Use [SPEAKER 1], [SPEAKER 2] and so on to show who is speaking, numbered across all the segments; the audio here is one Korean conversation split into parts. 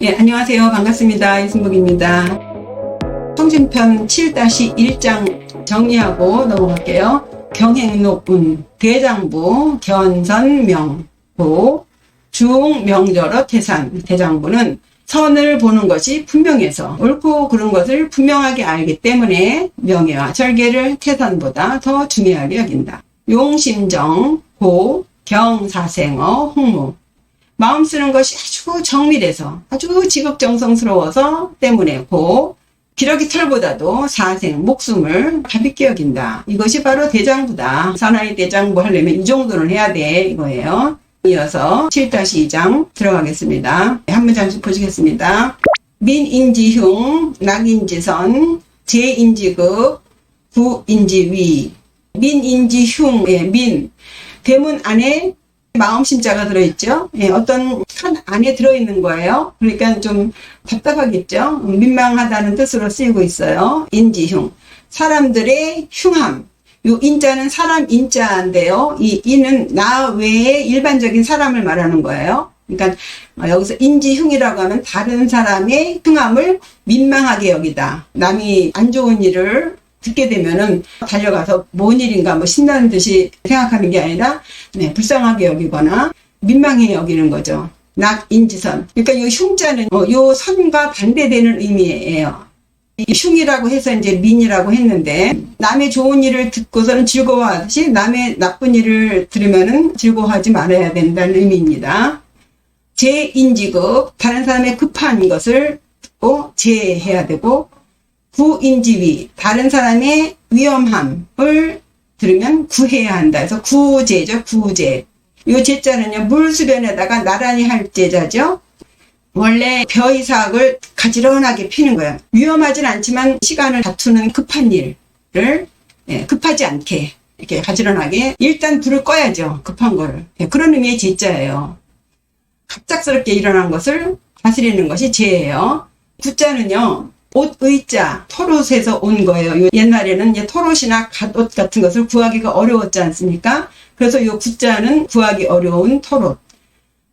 [SPEAKER 1] 예, 안녕하세요. 반갑습니다. 이승복입니다. 성신편 7-1장 정리하고 넘어갈게요. 경행록운, 대장부, 견선명보, 중명절어 태산. 대장부는 선을 보는 것이 분명해서 옳고 그른 것을 분명하게 알기 때문에 명예와 절개를 태산보다 더 중요하게 여긴다. 용심정, 고, 경사생어, 홍무. 마음 쓰는 것이 아주 정밀해서 아주 지극정성스러워서 때문에 고, 기러기 털보다도 사생, 목숨을 가볍게 여긴다. 이것이 바로 대장부다. 사나이 대장부 하려면 이 정도는 해야 돼 이거예요. 이어서 7-2장 들어가겠습니다. 한 문장씩 보시겠습니다. 민인지흉, 낙인지선, 제인지극, 구인지위. 민인지흉, 민. 대문 안에 마음심자가 들어있죠. 어떤 칸 안에 들어있는 거예요. 그러니까 좀 답답하겠죠. 민망하다는 뜻으로 쓰이고 있어요. 인지흉. 사람들의 흉함. 요 인자는 사람 인자인데요. 이 인은 나 외에 일반적인 사람을 말하는 거예요. 그러니까 여기서 인지흉이라고 하면 다른 사람의 흉함을 민망하게 여기다. 남이 안 좋은 일을 듣게 되면은 달려가서 뭔 일인가 뭐 신나는 듯이 생각하는 게 아니라 불쌍하게 여기거나 민망해 여기는 거죠. 낙인지선. 그러니까 요 흉자는 요 선과 반대되는 의미예요. 이 흉이라고 해서 이제 민이라고 했는데 남의 좋은 일을 듣고서는 즐거워하듯이 남의 나쁜 일을 들으면은 즐거워하지 말아야 된다는 의미입니다. 제인지급, 다른 사람의 급한 것을 듣고 제해야 되고, 구인지위, 다른 사람의 위험함을 들으면 구해야 한다. 그래서 구제죠, 구제. 요 제자는요, 물수변에다가 나란히 할 제자죠. 원래 벼이삭을 가지런하게 피는 거예요. 위험하진 않지만 시간을 다투는 급한 일을 급하지 않게 이렇게 가지런하게 일단 불을 꺼야죠. 급한 거를. 그런 의미의 제자예요. 갑작스럽게 일어난 것을 다스리는 것이 제예요. 구자는요, 옷의자, 토롯에서 온 거예요. 옛날에는 이제 토롯이나 갓옷 같은 것을 구하기가 어려웠지 않습니까? 그래서 이 구자는 구하기 어려운 토롯.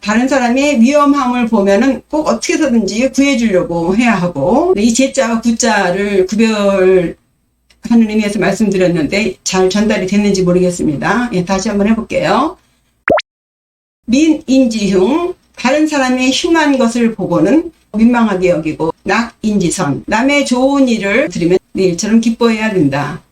[SPEAKER 1] 다른 사람의 위험함을 보면은 꼭 어떻게 해서든지 구해주려고 해야 하고, 이 제자와 구자를 구별하는 의미에서 말씀드렸는데 잘 전달이 됐는지 모르겠습니다. 다시 한번 해볼게요. 민인지흉, 다른 사람의 흉한 것을 보고는 민망하게 여기고, 낙인지선, 남의 좋은 일을 들으면 내 일처럼 기뻐해야 된다.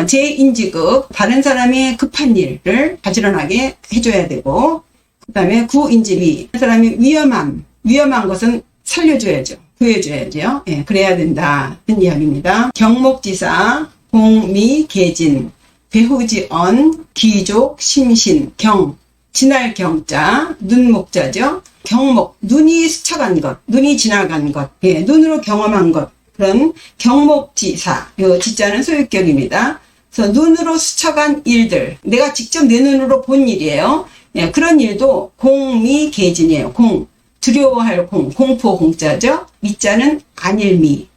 [SPEAKER 1] 제인지급, 다른 사람의 급한 일을 가지런하게 해줘야 되고, 그 다음에 구인지위, 사람이 위험한 것은 살려줘야죠. 구해줘야죠. 그래야 된다. 는 이야기입니다. 경목지사, 공미계진, 배후지언, 귀족, 심신, 경, 지날 경자, 눈목자죠. 경목, 눈이 스쳐간 것, 눈이 지나간 것, 눈으로 경험한 것, 그런 경목지사, 요 지자는 소유격입니다. 그래서 눈으로 스쳐간 일들, 내가 직접 내 눈으로 본 일이에요. 그런 일도 공미계진이에요. 공, 두려워할 공, 공포 공자죠. 미자는 안일미,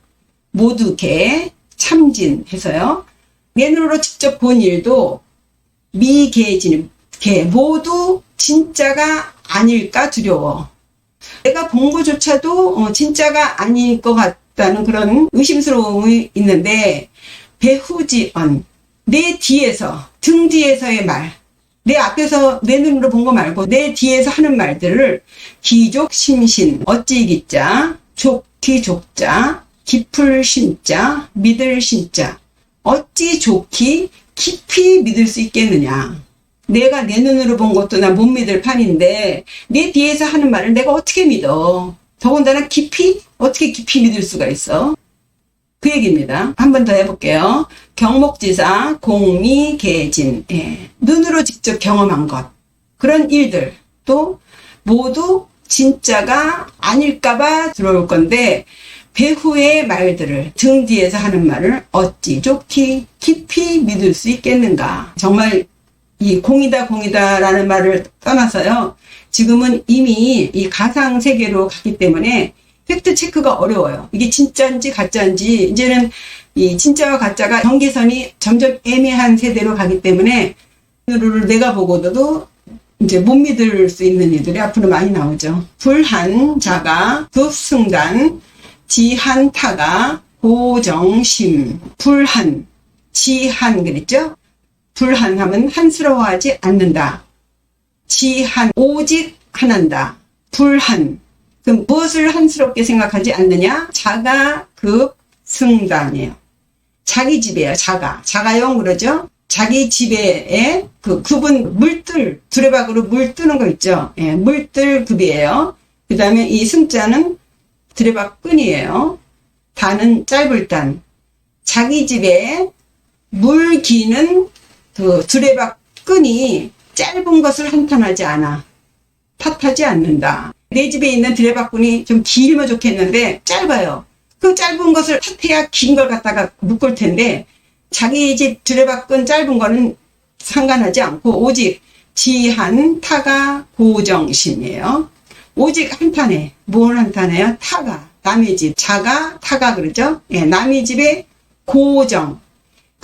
[SPEAKER 1] 모두 개, 참진해서요. 내 눈으로 직접 본 일도 미계진, 개, 모두 진짜가 아닐까 두려워. 내가 본 것조차도 진짜가 아닐 것 같다는 그런 의심스러움이 있는데, 배후지언, 내 뒤에서, 등 뒤에서의 말, 내 앞에서 내 눈으로 본 거 말고 내 뒤에서 하는 말들을 기족 심신, 어찌 기자, 족기 족자, 깊을 신자, 믿을 신자. 어찌 좋기 깊이 믿을 수 있겠느냐. 내가 내 눈으로 본 것도 나 못 믿을 판인데 내 뒤에서 하는 말을 내가 어떻게 믿어. 더군다나 깊이? 어떻게 깊이 믿을 수가 있어. 그 얘기입니다. 한 번 더 해볼게요. 경목지사, 공미계진, 눈으로 직접 경험한 것, 그런 일들도 모두 진짜가 아닐까봐 들어올 건데, 배후의 말들을, 등 뒤에서 하는 말을 어찌 좋기 깊이 믿을 수 있겠는가. 정말 이 공이다라는 말을 떠나서요, 지금은 이미 이 가상 세계로 갔기 때문에 팩트 체크가 어려워요. 이게 진짜인지 가짜인지, 이제는 이 진짜와 가짜가 경계선이 점점 애매한 세대로 가기 때문에, 내가 보고도 이제 못 믿을 수 있는 일들이 앞으로 많이 나오죠. 불한, 자가, 급승단, 지한, 타가, 고정심. 불한, 지한 그랬죠? 불한하면 한스러워하지 않는다. 지한, 오직 하난다. 불한, 그럼 무엇을 한스럽게 생각하지 않느냐? 자가, 급, 승단이에요. 자기 집이에요. 자가용 그러죠? 자기 집에 그 급은 물뜰, 두레박으로 물 뜨는 거 있죠? 예, 물뜰 급이에요. 그 다음에 이 승자는 두레박 끈이에요. 단은 짧을 단. 자기 집에 물 기는 그 두레박 끈이 짧은 것을 한탄하지 않아. 탓하지 않는다. 내 집에 있는 두레박끈이 좀 길면 좋겠는데 짧아요. 그 짧은 것을 탓해야 긴 걸 갖다가 묶을 텐데 자기 집 두레박끈 짧은 거는 상관하지 않고 오직 지한, 타가, 고정심이에요. 오직 한탄해. 뭘 한탄해요? 타가. 남의 집. 자가, 타가 그러죠? 예, 남의 집에 고정.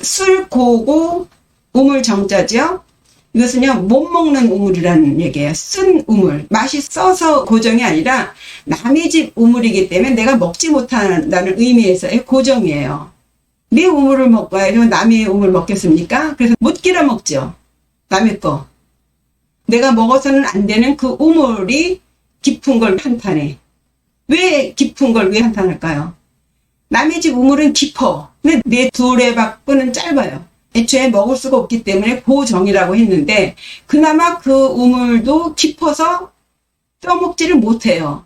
[SPEAKER 1] 술, 고고, 우물 정자죠? 이것은요, 못 먹는 우물이라는 얘기예요. 쓴 우물. 맛이 써서 고정이 아니라 남의 집 우물이기 때문에 내가 먹지 못한다는 의미에서의 고정이에요. 내 우물을 먹어야 남의 우물 먹겠습니까? 그래서 못 끼라 먹죠. 남의 거. 내가 먹어서는 안 되는 그 우물이 깊은 걸 한탄해. 왜 깊은 걸 왜 한탄할까요? 남의 집 우물은 깊어. 근데 내 두레박끈은 짧아요. 애초에 먹을 수가 없기 때문에 고정이라고 했는데 그나마 그 우물도 깊어서 떠먹지를 못해요.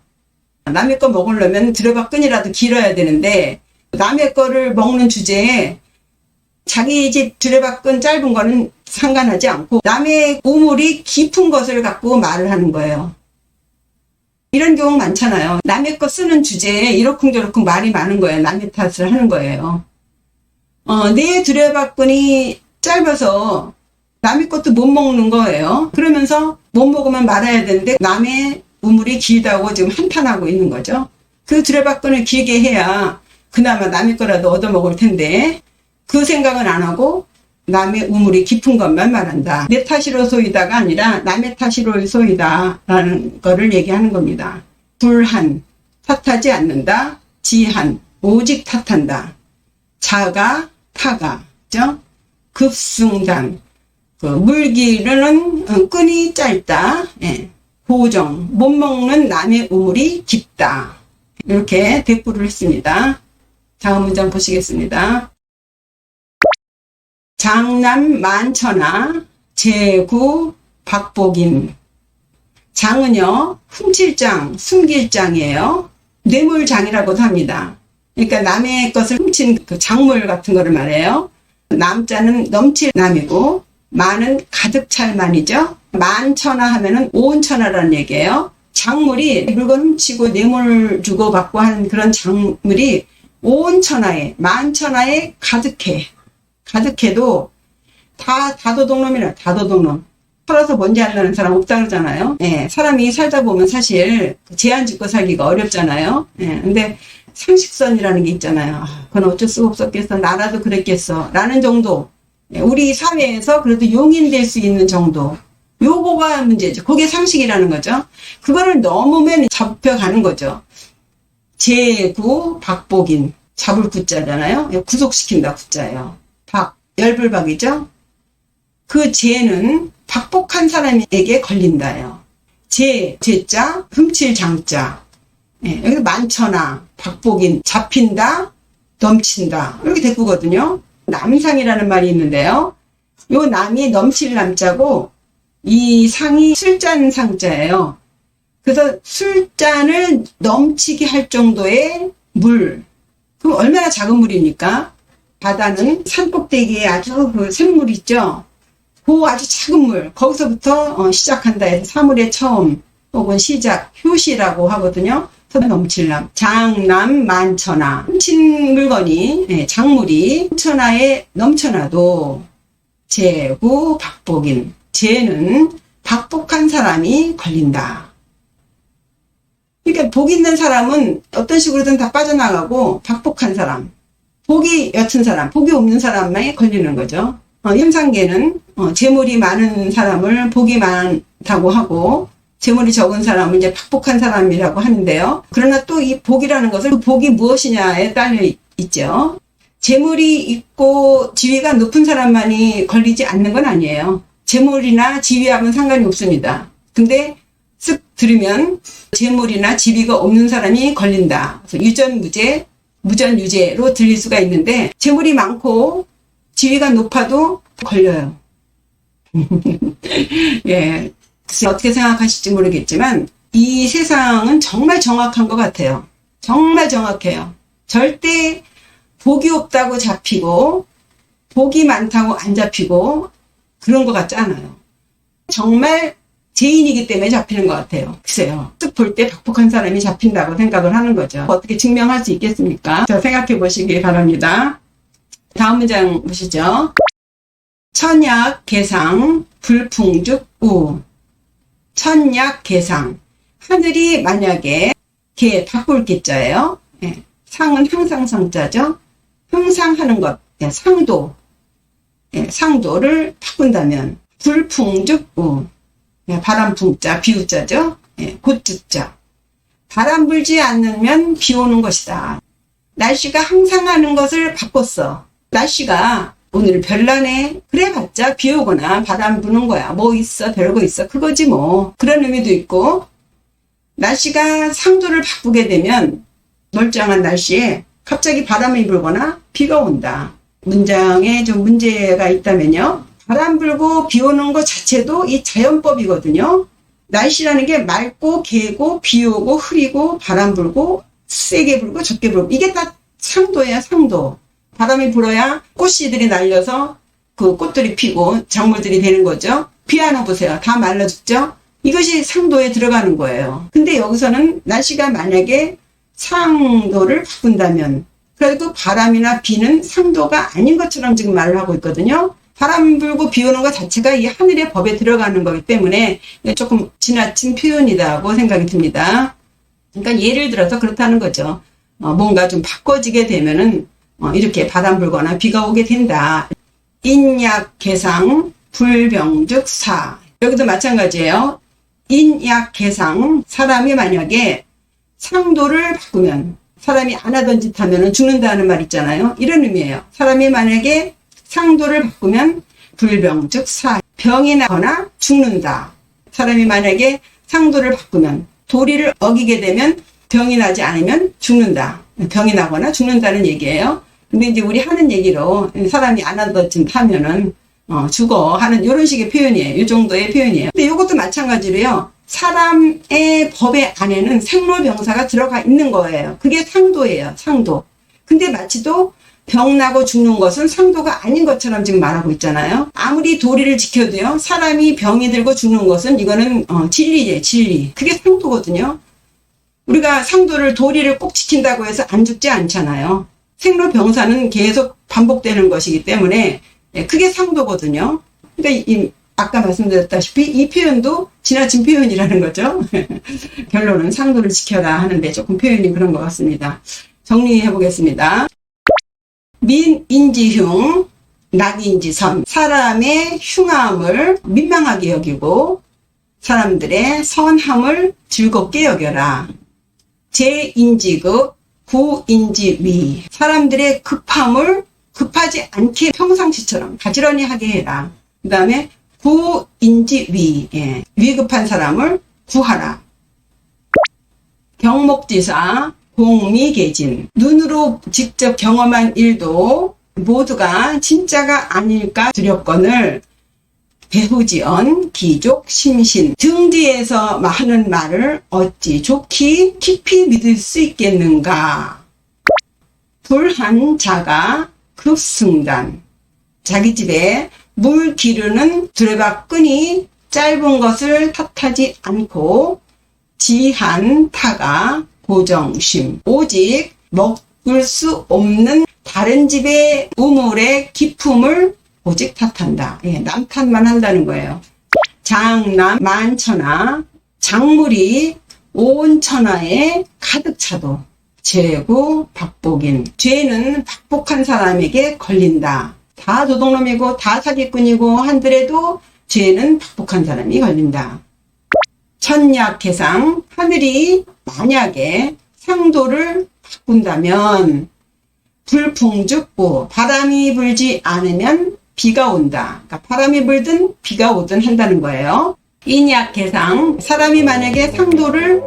[SPEAKER 1] 남의 거 먹으려면 두레박끈이라도 길어야 되는데 남의 거를 먹는 주제에 자기 집 두레박끈 짧은 거는 상관하지 않고 남의 우물이 깊은 것을 갖고 말을 하는 거예요. 이런 경우 많잖아요. 남의 거 쓰는 주제에 이러쿵저러쿵 말이 많은 거예요. 남의 탓을 하는 거예요. 내 두레박끈이 짧아서 남의 것도 못 먹는 거예요. 그러면서 못 먹으면 말아야 되는데 남의 우물이 길다고 지금 한탄하고 있는 거죠. 그 두레박끈을 길게 해야 그나마 남의 거라도 얻어먹을 텐데 그 생각은 안 하고 남의 우물이 깊은 것만 말한다. 내 탓이로소이다가 아니라 남의 탓이로소이다라는 거를 얘기하는 겁니다. 불한, 탓하지 않는다. 지한, 오직 탓한다. 자가, 타가, 그죠? 급승단, 그 물기르는 끈이 짧다. 예. 고정, 못 먹는 남의 우물이 깊다. 이렇게 대꾸를 했습니다. 다음 문장 보시겠습니다. 장남 만천하, 제구 박복인. 장은요, 훔칠장, 숨길장이에요. 뇌물장이라고도 합니다. 그러니까 남의 것을 훔친 그 작물 같은 거를 말해요. 남자는 넘칠 남이고 만은 가득 찰 만이죠. 만천하 하면은 온천하라는 얘기예요. 작물이 물건 훔치고 뇌물 주고 받고 하는 그런 작물이 온천하에 만천하에 가득해. 가득해도 다 다도둑놈이라. 다도둑놈. 살아서 뭔지 안다는 사람 없다 그러잖아요. 예, 사람이 살다 보면 사실 제한 짓고 살기가 어렵잖아요. 예, 근데 상식선이라는 게 있잖아요. 그건 어쩔 수가 없었겠어. 나라도 그랬겠어. 라는 정도. 우리 사회에서 그래도 용인될 수 있는 정도. 요거가 문제죠. 그게 상식이라는 거죠. 그거를 넘으면 잡혀가는 거죠. 제구 박복인. 잡을 구자잖아요. 구속시킨다 구자예요. 박, 열불박이죠. 그 죄는 박복한 사람에게 걸린다예요. 죄자, 훔칠 장자. 예, 여기서 만천하, 박복인, 잡힌다, 넘친다. 이렇게 대꾸거든요. 남상이라는 말이 있는데요. 요 남이 넘칠 남자고 이 상이 술잔 상자예요. 그래서 술잔을 넘치게 할 정도의 물. 그럼 얼마나 작은 물입니까? 바다는 산꼭대기에 아주 그 샘물 있죠. 그 아주 작은 물. 거기서부터 시작한다 해서 사물의 처음 혹은 시작, 효시라고 하거든요. 넘칠남, 장남 만천하. 훔친 물건이, 작물이 천하에 넘쳐나도 제구 박복인. 죄는 박복한 사람이 걸린다. 그러니까 복 있는 사람은 어떤 식으로든 다 빠져나가고 박복한 사람, 복이 옅은 사람, 복이 없는 사람만이 걸리는 거죠. 현상계는 재물이 많은 사람을 복이 많다고 하고 재물이 적은 사람은 이제 팍복한 사람이라고 하는데요. 그러나 또 이 복이라는 것은 그 복이 무엇이냐에 딸려 있죠. 재물이 있고 지위가 높은 사람만이 걸리지 않는 건 아니에요. 재물이나 지위하고는 상관이 없습니다. 근데 쓱 들으면 재물이나 지위가 없는 사람이 걸린다. 그래서 유전무죄, 무전유죄로 들릴 수가 있는데 재물이 많고 지위가 높아도 걸려요. 예, 글쎄 어떻게 생각하실지 모르겠지만 이 세상은 정말 정확한 것 같아요. 정말 정확해요. 절대 복이 없다고 잡히고 복이 많다고 안 잡히고 그런 것 같지 않아요. 정말 죄인이기 때문에 잡히는 것 같아요. 글쎄요. 쓱 볼 때 박복한 사람이 잡힌다고 생각을 하는 거죠. 어떻게 증명할 수 있겠습니까? 자, 생각해 보시기 바랍니다. 다음 문장 보시죠. 천약 개상 불풍죽 우. 천약 개상. 하늘이 만약에 개 바꿀 개자예요. 예. 상은 항상성자죠. 형상하는 것, 예. 상도. 예. 상도를 바꾼다면 불풍죽 우. 예. 바람풍자, 비우자죠. 예. 곧주자. 바람 불지 않으면 비 오는 것이다. 날씨가 항상하는 것을 바꿨어. 날씨가 오늘 별나네. 그래 봤자 비 오거나 바람 부는 거야. 뭐 있어? 별거 있어? 그거지 뭐. 그런 의미도 있고 날씨가 상도를 바꾸게 되면 멀쩡한 날씨에 갑자기 바람이 불거나 비가 온다. 문장에 좀 문제가 있다면요. 바람 불고 비 오는 것 자체도 이 자연법이거든요. 날씨라는 게 맑고 개고 비 오고 흐리고 바람 불고 세게 불고 적게 불고 이게 다 상도예요. 상도. 바람이 불어야 꽃씨들이 날려서 그 꽃들이 피고 작물들이 되는 거죠. 비 안 오보세요. 다 말라 죽죠. 이것이 상도에 들어가는 거예요. 근데 여기서는 날씨가 만약에 상도를 바꾼다면 그래도 바람이나 비는 상도가 아닌 것처럼 지금 말을 하고 있거든요. 바람 불고 비 오는 것 자체가 이 하늘의 법에 들어가는 거기 때문에 조금 지나친 표현이라고 생각이 듭니다. 그러니까 예를 들어서 그렇다는 거죠. 뭔가 좀 바꿔지게 되면은 이렇게 바람 불거나 비가 오게 된다. 인약 개상 불병죽 사. 여기도 마찬가지예요. 인약 개상. 사람이 만약에 상도를 바꾸면 사람이 안 하던 짓 하면 죽는다는 말 있잖아요. 이런 의미예요. 사람이 만약에 상도를 바꾸면 불병죽 사. 병이 나거나 죽는다. 사람이 만약에 상도를 바꾸면 도리를 어기게 되면 병이 나지 않으면 죽는다. 병이 나거나 죽는다는 얘기예요. 근데 이제 우리 하는 얘기로 사람이 안 하던 짓 하면은 죽어 하는 이런 식의 표현이에요. 이 정도의 표현이에요. 근데 이것도 마찬가지로요. 사람의 법의 안에는 생로병사가 들어가 있는 거예요. 그게 상도예요. 상도. 근데 마치도 병나고 죽는 것은 상도가 아닌 것처럼 지금 말하고 있잖아요. 아무리 도리를 지켜도요. 사람이 병이 들고 죽는 것은 이거는 진리예요. 진리. 그게 상도거든요. 우리가 상도를 도리를 꼭 지킨다고 해서 안 죽지 않잖아요. 생로병사는 계속 반복되는 것이기 때문에 그게 상도거든요. 그러니까 아까 말씀드렸다시피 이 표현도 지나친 표현이라는 거죠. 결론은 상도를 지켜라 하는데 조금 표현이 그런 것 같습니다. 정리해 보겠습니다. 민인지흉, 낙인지선. 사람의 흉함을 민망하게 여기고 사람들의 선함을 즐겁게 여겨라. 제인지극, 구인지위. 사람들의 급함을 급하지 않게 평상시처럼 가지런히 하게 해라. 그 다음에 구인지위. 예. 위급한 사람을 구하라. 경목지사, 공미계진. 눈으로 직접 경험한 일도 모두가 진짜가 아닐까 두렵거늘 배후지언 기족 심신. 등 뒤에서 하는 말을 어찌 좋기 깊이 믿을 수 있겠는가. 불한 자가 급승단. 자기 집에 물 기르는 두레박끈이 짧은 것을 탓하지 않고 지한 타가 고정심. 오직 먹을 수 없는 다른 집의 우물의 깊음을 오직 탓한다. 예, 남 탓만 한다는 거예요. 장남 만천하. 작물이 온 천하에 가득 차도 죄고 박복인. 죄는 박복한 사람에게 걸린다. 다 도둑놈이고 다 사기꾼이고 한들에도 죄는 박복한 사람이 걸린다. 천약해상, 하늘이 만약에 상도를 바꾼다면 불풍죽보, 바람이 불지 않으면 비가 온다. 그러니까 바람이 불든 비가 오든 한다는 거예요. 인약해상, 사람이 만약에 상도를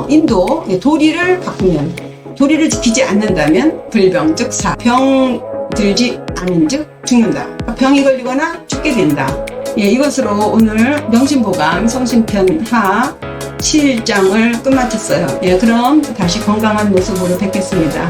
[SPEAKER 1] 인도 도리를 바꾸면, 도리를 지키지 않는다면 불병즉사, 병 들지 않은즉 죽는다. 그러니까 병이 걸리거나 죽게 된다. 예, 이것으로 오늘 명심보감 성심편 하 7장을 끝마쳤어요. 예, 그럼 다시 건강한 모습으로 뵙겠습니다.